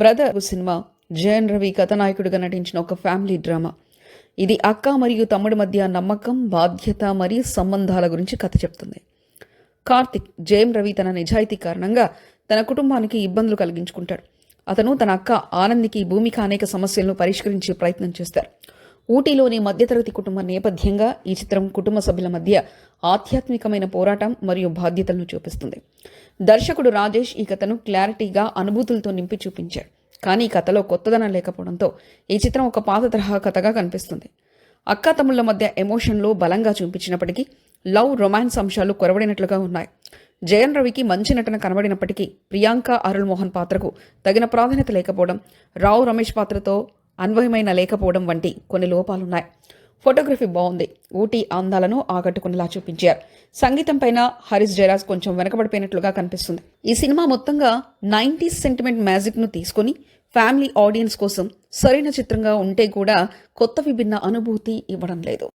Brother cinema Jayan Ravi కథానాయకుడిగా నటించిన ఒక ఫ్యామిలీ డ్రామా. ఇది అక్క మరియు తమ్ముడి మధ్య నమ్మకం, బాధ్యత మరియు సంబంధాల గురించి కథ చెప్తుంది. కార్తిక్, జయన్ రవి తన నిజాయితీ కారణంగా తన కుటుంబానికి ఇబ్బందులు కలిగించుకుంటాడు. అతను తన అక్క ఆనందికి భూమిక అనేక సమస్యలను పరిష్కరించే ప్రయత్నం చేస్తారు. ఊటీలోని మధ్యతరగతి కుటుంబ నేపథ్యంగా ఈ చిత్రం కుటుంబ సభ్యుల మధ్య ఆధ్యాత్మికమైన పోరాటం మరియు బాధ్యతలను చూపిస్తుంది. దర్శకుడు రాజేష్ ఈ కథను క్లారిటీగా అనుభూతులతో నింపి చూపించాడు. కానీ ఈ కథలో కొత్తదనం లేకపోవడంతో ఈ చిత్రం ఒక పాత తరహా కథగా కనిపిస్తుంది. అక్క తమ్ముళ్ల మధ్య ఎమోషన్లు బలంగా చూపించినప్పటికీ లవ్, రొమాన్స్ అంశాలు కొరవడినట్లుగా ఉన్నాయి. జయన్ రవికి మంచి నటన కనబడినప్పటికీ ప్రియాంక అరుళ్ మోహన్ పాత్రకు తగిన ప్రాధాన్యత లేకపోవడం, రావు రమేష్ పాత్రతో అన్వయమైన లేకపోవడం వంటి కొన్ని లోపాలున్నాయి. ఫోటోగ్రఫీ బాగుంది. ఊటీ అందాలను ఆకట్టుకునేలా చూపించారు. సంగీతం పైన హరీష్ జయరాజ్ కొంచెం వెనకబడిపోయినట్లుగా కనిపిస్తుంది. ఈ సినిమా మొత్తంగా 90s సెంటిమెంట్ మ్యాజిక్ ను తీసుకుని ఫ్యామిలీ ఆడియన్స్ కోసం సరైన చిత్రంగా ఉంటే కూడా కొత్త విభిన్న అనుభూతి ఇవ్వడం లేదు.